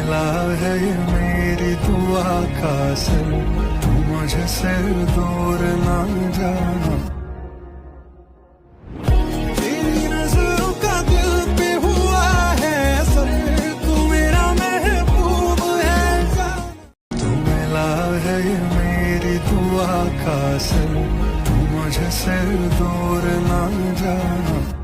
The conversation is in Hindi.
मिला है ये मेरी दुआ का असर, मुझे से दूर ना जाना। तेरी नजरों का दिल पे हुआ है असर, तू मेरा महबूब है जाना। तू मिला है ये मेरी दुआ का असर, मुझे से दूर ना जाना।